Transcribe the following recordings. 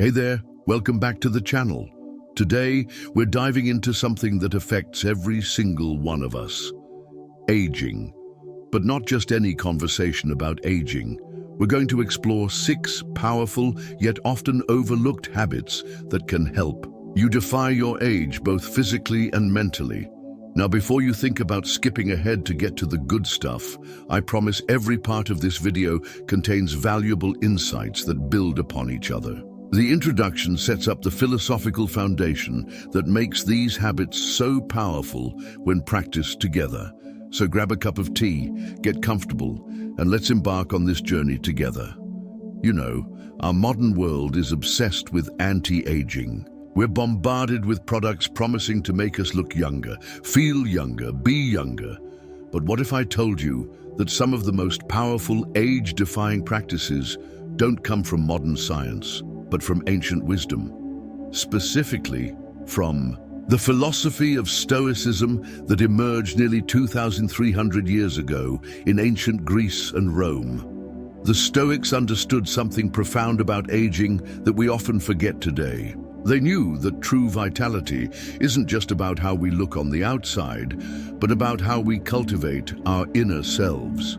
Hey there, welcome back to the channel. Today, we're diving into something that affects every single one of us. Aging. But not just any conversation about aging. We're going to explore 6 powerful, yet often overlooked habits that can help you defy your age both physically and mentally. Now, before you think about skipping ahead to get to the good stuff, I promise every part of this video contains valuable insights that build upon each other. The introduction sets up the philosophical foundation that makes these habits so powerful when practiced together. So grab a cup of tea, get comfortable, and let's embark on this journey together. You know, our modern world is obsessed with anti-aging. We're bombarded with products promising to make us look younger, feel younger, be younger. But what if I told you that some of the most powerful age-defying practices don't come from modern science, but from ancient wisdom, specifically from the philosophy of Stoicism that emerged nearly 2,300 years ago in ancient Greece and Rome. The Stoics understood something profound about aging that we often forget today. They knew that true vitality isn't just about how we look on the outside, but about how we cultivate our inner selves.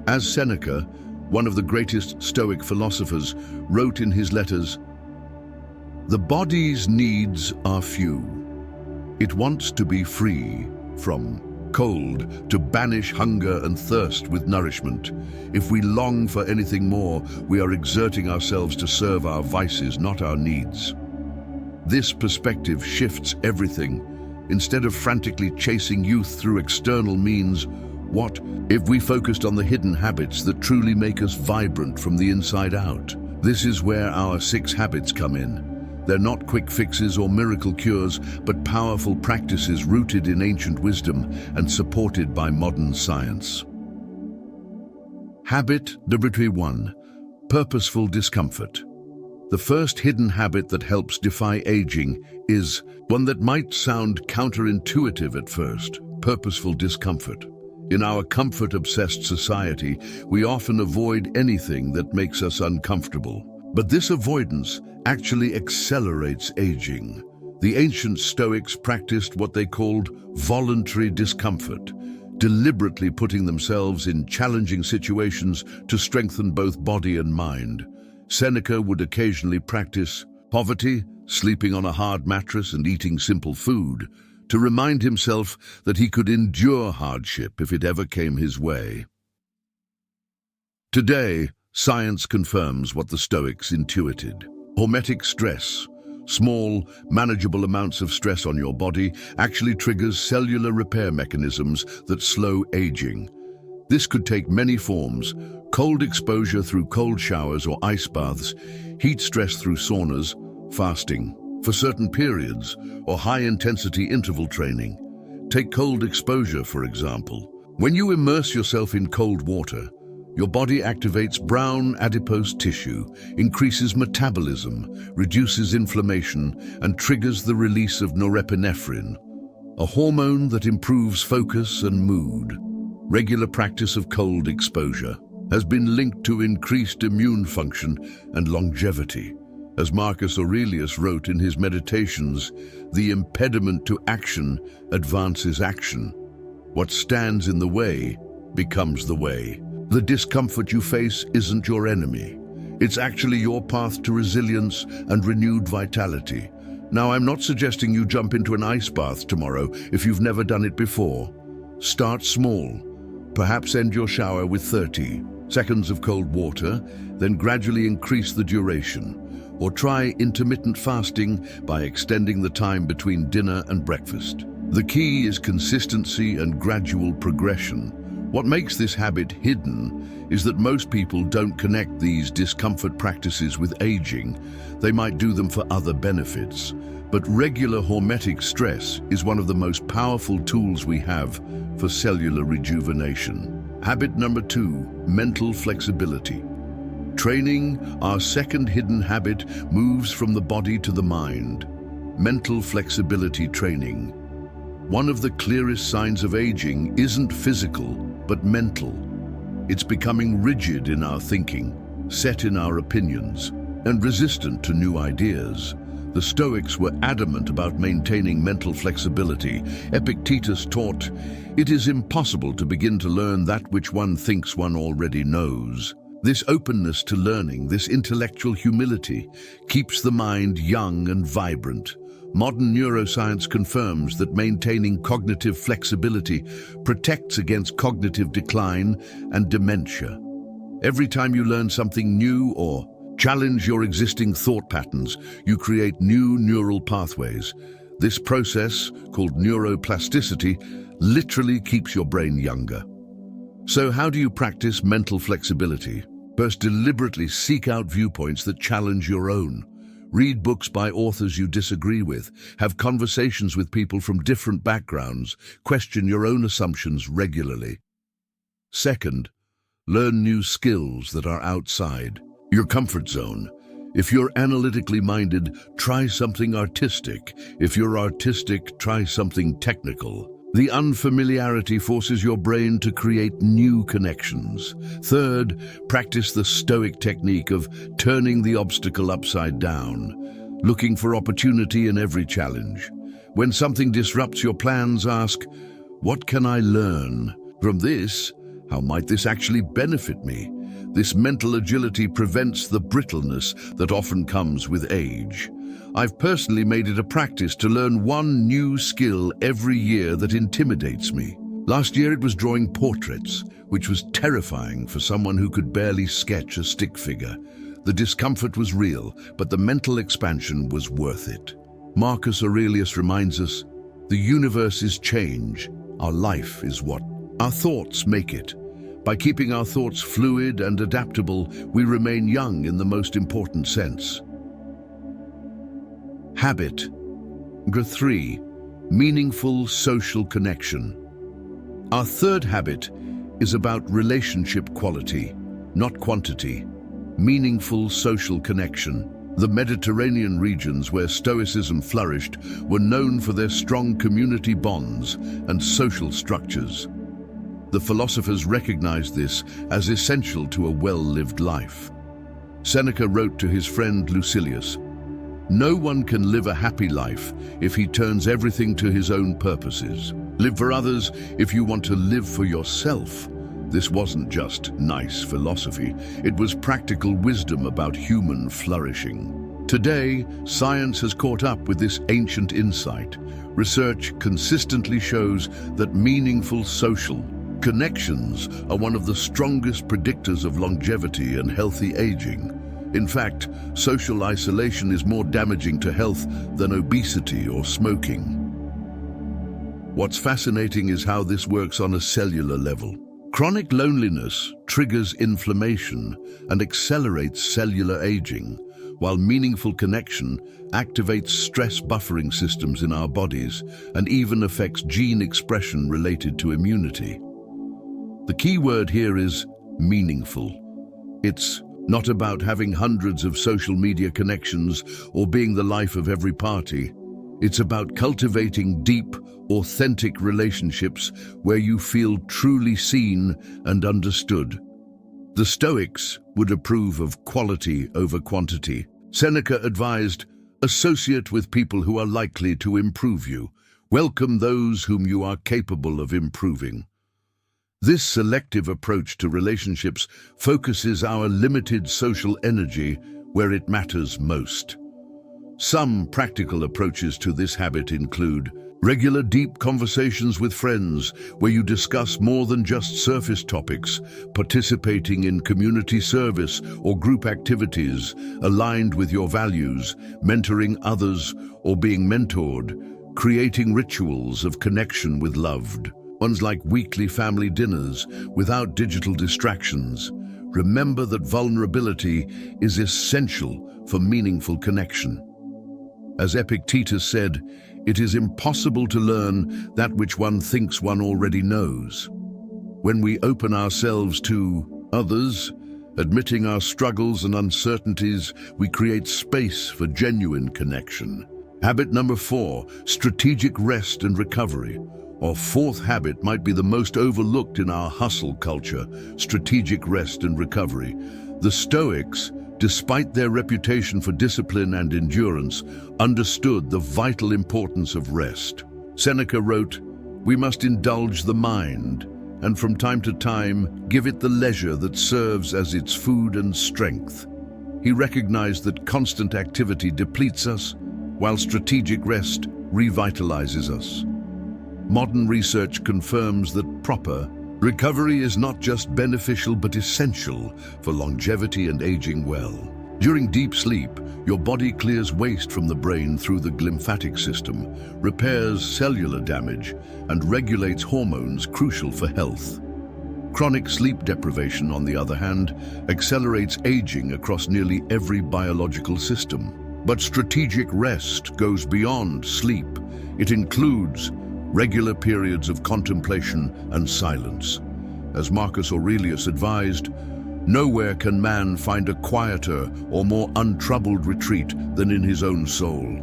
As Seneca, one of the greatest Stoic philosophers, wrote in his letters, "The body's needs are few. It wants to be free from cold, to banish hunger and thirst with nourishment. If we long for anything more, we are exerting ourselves to serve our vices, not our needs." This perspective shifts everything. Instead of frantically chasing youth through external means, what if we focused on the hidden habits that truly make us vibrant from the inside out? This is where our 6 habits come in. They're not quick fixes or miracle cures, but powerful practices rooted in ancient wisdom and supported by modern science. Habit number 1, purposeful discomfort. The first hidden habit that helps defy aging is one that might sound counterintuitive at first: purposeful discomfort. In our comfort-obsessed society, we often avoid anything that makes us uncomfortable. But this avoidance actually accelerates aging. The ancient Stoics practiced what they called voluntary discomfort, deliberately putting themselves in challenging situations to strengthen both body and mind. Seneca would occasionally practice poverty, sleeping on a hard mattress and eating simple food, to remind himself that he could endure hardship if it ever came his way. Today, science confirms what the Stoics intuited. Hormetic stress, small, manageable amounts of stress on your body, actually triggers cellular repair mechanisms that slow aging. This could take many forms: cold exposure through cold showers or ice baths, heat stress through saunas, fasting for certain periods, or high-intensity interval training. Take cold exposure, for example. When you immerse yourself in cold water, your body activates brown adipose tissue, increases metabolism, reduces inflammation, and triggers the release of norepinephrine, a hormone that improves focus and mood. Regular practice of cold exposure has been linked to increased immune function and longevity. As Marcus Aurelius wrote in his Meditations, "The impediment to action advances action. What stands in the way becomes the way." The discomfort you face isn't your enemy. It's actually your path to resilience and renewed vitality. Now, I'm not suggesting you jump into an ice bath tomorrow if you've never done it before. Start small. Perhaps end your shower with 30 seconds of cold water, then gradually increase the duration. Or try intermittent fasting by extending the time between dinner and breakfast. The key is consistency and gradual progression. What makes this habit hidden is that most people don't connect these discomfort practices with aging. They might do them for other benefits. But regular hormetic stress is one of the most powerful tools we have for cellular rejuvenation. Habit number 2, mental flexibility. Training, our second hidden habit, moves from the body to the mind. Mental flexibility training. One of the clearest signs of aging isn't physical, but mental. It's becoming rigid in our thinking, set in our opinions, and resistant to new ideas. The Stoics were adamant about maintaining mental flexibility. Epictetus taught, "It is impossible to begin to learn that which one thinks one already knows." This openness to learning, this intellectual humility, keeps the mind young and vibrant. Modern neuroscience confirms that maintaining cognitive flexibility protects against cognitive decline and dementia. Every time you learn something new or challenge your existing thought patterns, you create new neural pathways. This process, called neuroplasticity, literally keeps your brain younger. So how do you practice mental flexibility? First, deliberately seek out viewpoints that challenge your own. Read books by authors you disagree with. Have conversations with people from different backgrounds. Question your own assumptions regularly. Second, learn new skills that are outside your comfort zone. If you're analytically minded, try something artistic. If you're artistic, try something technical. The unfamiliarity forces your brain to create new connections. Third, practice the Stoic technique of turning the obstacle upside down, looking for opportunity in every challenge. When something disrupts your plans, ask, "What can I learn from this? How might this actually benefit me?" This mental agility prevents the brittleness that often comes with age. I've personally made it a practice to learn one new skill every year that intimidates me. Last year it was drawing portraits, which was terrifying for someone who could barely sketch a stick figure. The discomfort was real, but the mental expansion was worth it. Marcus Aurelius reminds us, "The universe is change. Our life is what our thoughts make it." By keeping our thoughts fluid and adaptable, we remain young in the most important sense. Habit. Number 3, meaningful social connection. Our third habit is about relationship quality, not quantity. Meaningful social connection. The Mediterranean regions where Stoicism flourished were known for their strong community bonds and social structures. The philosophers recognized this as essential to a well-lived life. Seneca wrote to his friend Lucilius, "No one can live a happy life if he turns everything to his own purposes. Live for others if you want to live for yourself." This wasn't just nice philosophy, it was practical wisdom about human flourishing. Today, science has caught up with this ancient insight. Research consistently shows that meaningful social connections are one of the strongest predictors of longevity and healthy aging. In fact, social isolation is more damaging to health than obesity or smoking. What's fascinating is how this works on a cellular level. Chronic loneliness triggers inflammation and accelerates cellular aging, while meaningful connection activates stress buffering systems in our bodies and even affects gene expression related to immunity. The key word here is meaningful. It's not about having hundreds of social media connections or being the life of every party. It's about cultivating deep, authentic relationships where you feel truly seen and understood. The Stoics would approve of quality over quantity. Seneca advised, "Associate with people who are likely to improve you. Welcome those whom you are capable of improving." This selective approach to relationships focuses our limited social energy where it matters most. Some practical approaches to this habit include regular deep conversations with friends where you discuss more than just surface topics, participating in community service or group activities aligned with your values, mentoring others or being mentored, creating rituals of connection with loved ones like weekly family dinners without digital distractions. Remember that vulnerability is essential for meaningful connection. As Epictetus said, "It is impossible to learn that which one thinks one already knows." When we open ourselves to others, admitting our struggles and uncertainties, we create space for genuine connection. Habit number 4, strategic rest and recovery. Our fourth habit might be the most overlooked in our hustle culture, strategic rest and recovery. The Stoics despite their reputation for discipline and endurance, understood the vital importance of rest. Seneca wrote, "We must indulge the mind, and from time to time give it the leisure that serves as its food and strength." He recognized that constant activity depletes us, while strategic rest revitalizes us. Modern research confirms that proper recovery is not just beneficial but essential for longevity and aging well. During deep sleep, your body clears waste from the brain through the lymphatic system, repairs cellular damage, and regulates hormones crucial for health. Chronic sleep deprivation, on the other hand, accelerates aging across nearly every biological system. But strategic rest goes beyond sleep. It includes regular periods of contemplation and silence. As Marcus Aurelius advised, "Nowhere can man find a quieter or more untroubled retreat than in his own soul."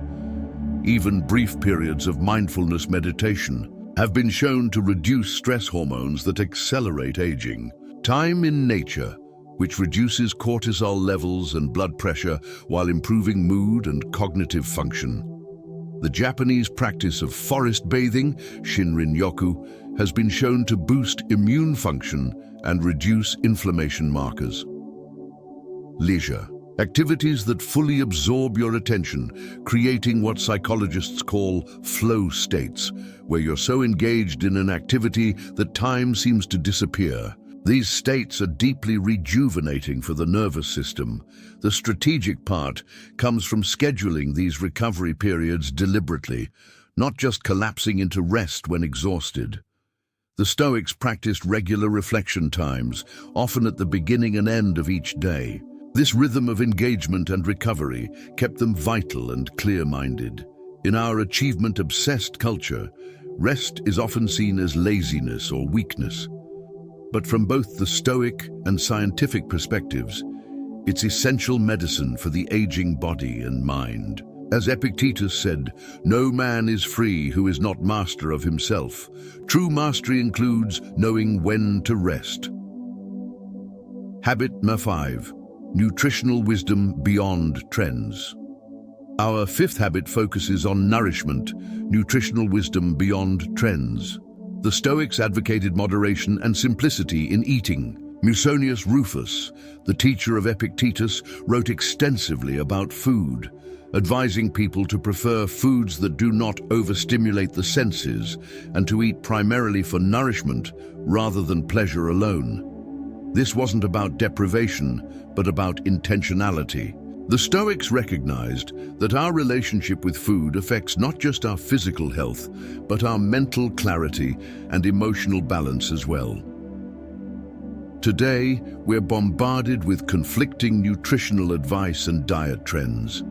Even brief periods of mindfulness meditation have been shown to reduce stress hormones that accelerate aging. Time in nature, which reduces cortisol levels and blood pressure while improving mood and cognitive function. The Japanese practice of forest bathing, Shinrin-yoku, has been shown to boost immune function and reduce inflammation markers. Leisure. Activities that fully absorb your attention, creating what psychologists call flow states, where you're so engaged in an activity that time seems to disappear. These states are deeply rejuvenating for the nervous system. The strategic part comes from scheduling these recovery periods deliberately, not just collapsing into rest when exhausted. The Stoics practiced regular reflection times, often at the beginning and end of each day. This rhythm of engagement and recovery kept them vital and clear-minded. In our achievement-obsessed culture, rest is often seen as laziness or weakness. But from both the Stoic and scientific perspectives, it's essential medicine for the aging body and mind. As Epictetus said, "No man is free who is not master of himself." True mastery includes knowing when to rest. Habit number 5. Nutritional wisdom beyond trends. Our fifth habit focuses on nourishment, nutritional wisdom beyond trends. The Stoics advocated moderation and simplicity in eating. Musonius Rufus, the teacher of Epictetus, wrote extensively about food, advising people to prefer foods that do not overstimulate the senses and to eat primarily for nourishment rather than pleasure alone. This wasn't about deprivation, but about intentionality. The Stoics recognized that our relationship with food affects not just our physical health, but our mental clarity and emotional balance as well. Today, we're bombarded with conflicting nutritional advice and diet trends.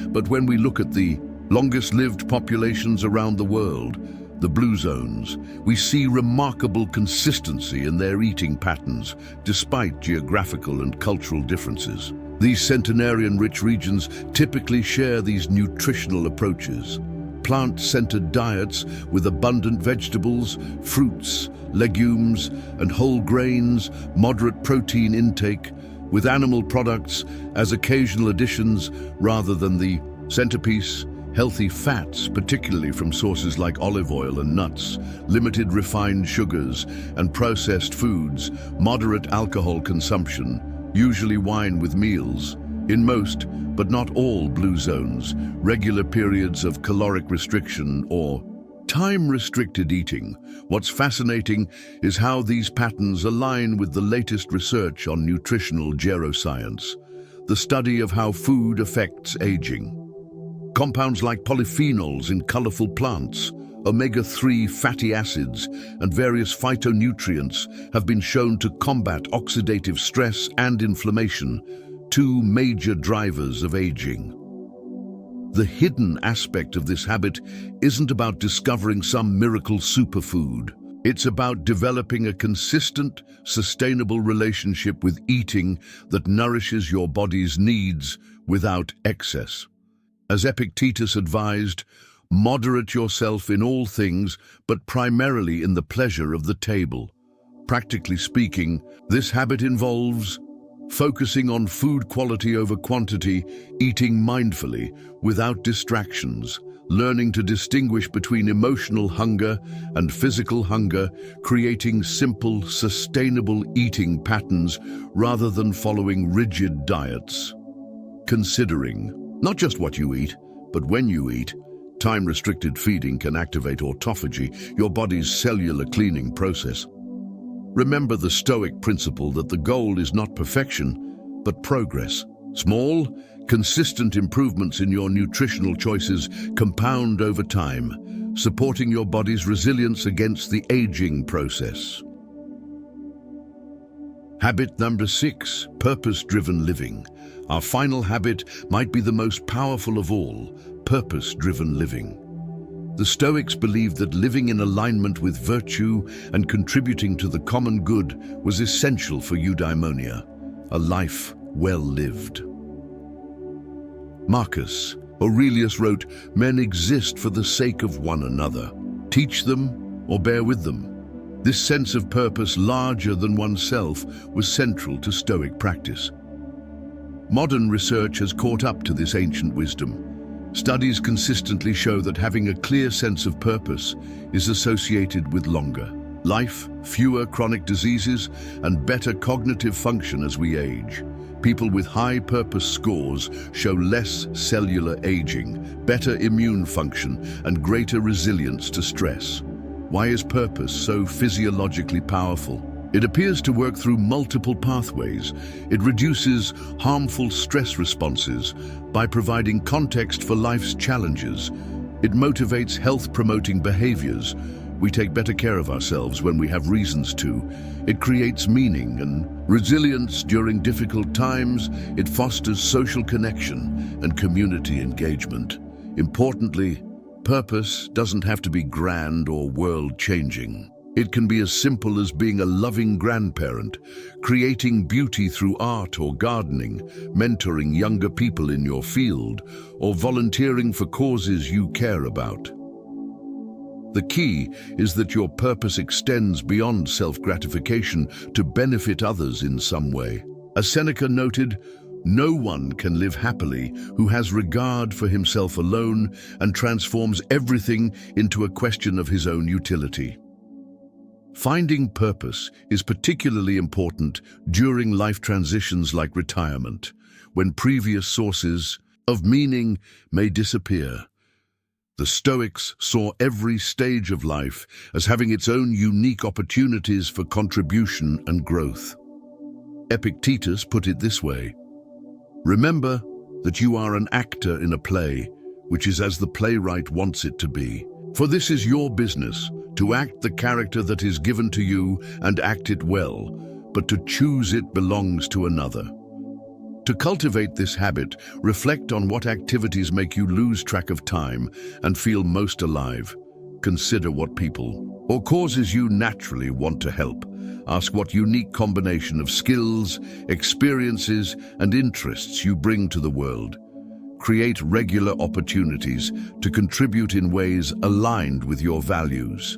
But when we look at the longest-lived populations around the world, the blue zones, we see remarkable consistency in their eating patterns, despite geographical and cultural differences. These centenarian-rich regions typically share these nutritional approaches. Plant-centered diets with abundant vegetables, fruits, legumes, and whole grains, moderate protein intake, with animal products as occasional additions rather than the centerpiece. Healthy fats, particularly from sources like olive oil and nuts, limited refined sugars and processed foods, moderate alcohol consumption, usually wine with meals. In most, but not all blue zones, regular periods of caloric restriction or time-restricted eating. What's fascinating is how these patterns align with the latest research on nutritional geroscience, the study of how food affects aging. Compounds like polyphenols in colorful plants, omega-3 fatty acids, and various phytonutrients have been shown to combat oxidative stress and inflammation, two major drivers of aging. The hidden aspect of this habit isn't about discovering some miracle superfood. It's about developing a consistent, sustainable relationship with eating that nourishes your body's needs without excess. As Epictetus advised, moderate yourself in all things, but primarily in the pleasure of the table. Practically speaking, this habit involves focusing on food quality over quantity, eating mindfully, without distractions, learning to distinguish between emotional hunger and physical hunger, creating simple, sustainable eating patterns rather than following rigid diets. Considering not just what you eat, but when you eat. Time-restricted feeding can activate autophagy, your body's cellular cleaning process. Remember the Stoic principle that the goal is not perfection, but progress. Small, consistent improvements in your nutritional choices compound over time, supporting your body's resilience against the aging process. Habit number 6, purpose-driven living. Our final habit might be the most powerful of all, purpose-driven living. The Stoics believed that living in alignment with virtue and contributing to the common good was essential for eudaimonia, a life well lived. Marcus Aurelius wrote, "Men exist for the sake of one another. Teach them or bear with them." This sense of purpose larger than oneself was central to Stoic practice. Modern research has caught up to this ancient wisdom. Studies consistently show that having a clear sense of purpose is associated with longer life, fewer chronic diseases, and better cognitive function as we age. People with high purpose scores show less cellular aging, better immune function, and greater resilience to stress. Why is purpose so physiologically powerful? It appears to work through multiple pathways. It reduces harmful stress responses by providing context for life's challenges. It motivates health-promoting behaviors. We take better care of ourselves when we have reasons to. It creates meaning and resilience during difficult times. It fosters social connection and community engagement. Importantly, purpose doesn't have to be grand or world-changing. It can be as simple as being a loving grandparent, creating beauty through art or gardening, mentoring younger people in your field, or volunteering for causes you care about. The key is that your purpose extends beyond self-gratification to benefit others in some way. As Seneca noted, "No one can live happily who has regard for himself alone and transforms everything into a question of his own utility." Finding purpose is particularly important during life transitions like retirement, when previous sources of meaning may disappear. The Stoics saw every stage of life as having its own unique opportunities for contribution and growth. Epictetus put it this way: "Remember that you are an actor in a play, which is as the playwright wants it to be. For this is your business, to act the character that is given to you and act it well, but to choose it belongs to another." To cultivate this habit, reflect on what activities make you lose track of time and feel most alive. Consider what people or causes you naturally want to help. Ask what unique combination of skills, experiences, and interests you bring to the world. Create regular opportunities to contribute in ways aligned with your values.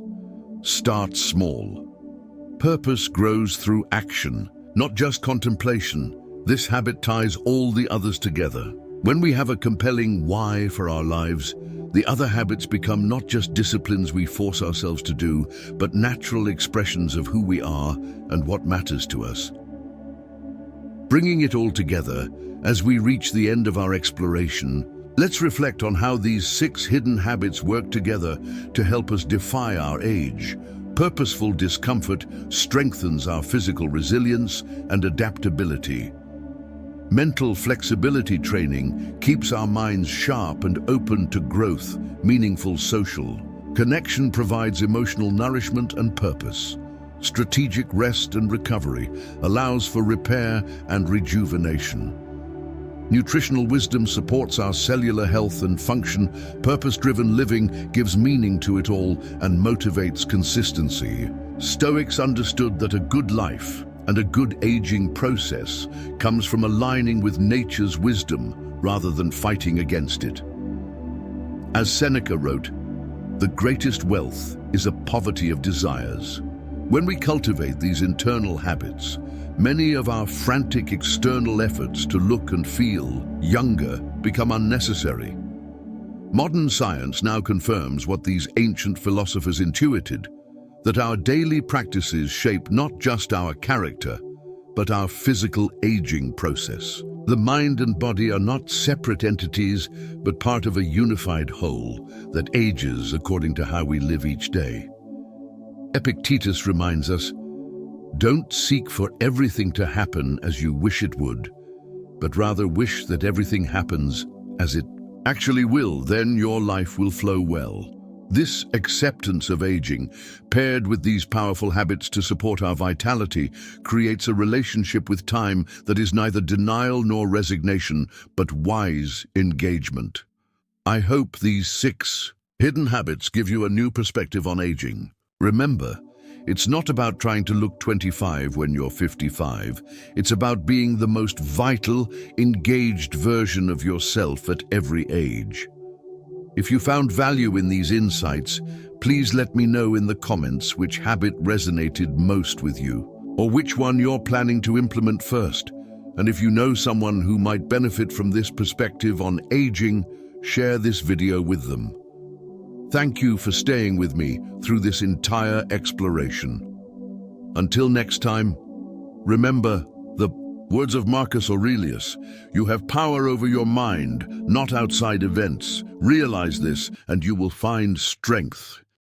Start small. Purpose grows through action, not just contemplation. This habit ties all the others together. When we have a compelling why for our lives, the other habits become not just disciplines we force ourselves to do, but natural expressions of who we are and what matters to us. Bringing it all together, as we reach the end of our exploration, let's reflect on how these 6 hidden habits work together to help us defy our age. Purposeful discomfort strengthens our physical resilience and adaptability. Mental flexibility training keeps our minds sharp and open to growth. Meaningful social connection provides emotional nourishment and purpose. Strategic rest and recovery allows for repair and rejuvenation. Nutritional wisdom supports our cellular health and function. Purpose-driven living gives meaning to it all and motivates consistency. Stoics understood that a good life and a good aging process comes from aligning with nature's wisdom rather than fighting against it. As Seneca wrote, "The greatest wealth is a poverty of desires." When we cultivate these internal habits, many of our frantic external efforts to look and feel younger become unnecessary. Modern science now confirms what these ancient philosophers intuited, that our daily practices shape not just our character, but our physical aging process. The mind and body are not separate entities, but part of a unified whole that ages according to how we live each day. Epictetus reminds us, don't seek for everything to happen as you wish it would, but rather wish that everything happens as it actually will, then your life will flow well. This acceptance of aging, paired with these powerful habits to support our vitality, creates a relationship with time that is neither denial nor resignation, but wise engagement. I hope these 6 hidden habits give you a new perspective on aging. Remember, it's not about trying to look 25 when you're 55. It's about being the most vital, engaged version of yourself at every age. If you found value in these insights, please let me know in the comments which habit resonated most with you, or which one you're planning to implement first. And if you know someone who might benefit from this perspective on aging, share this video with them. Thank you for staying with me through this entire exploration. Until next time, remember the words of Marcus Aurelius, you have power over your mind, not outside events. Realize this, and you will find strength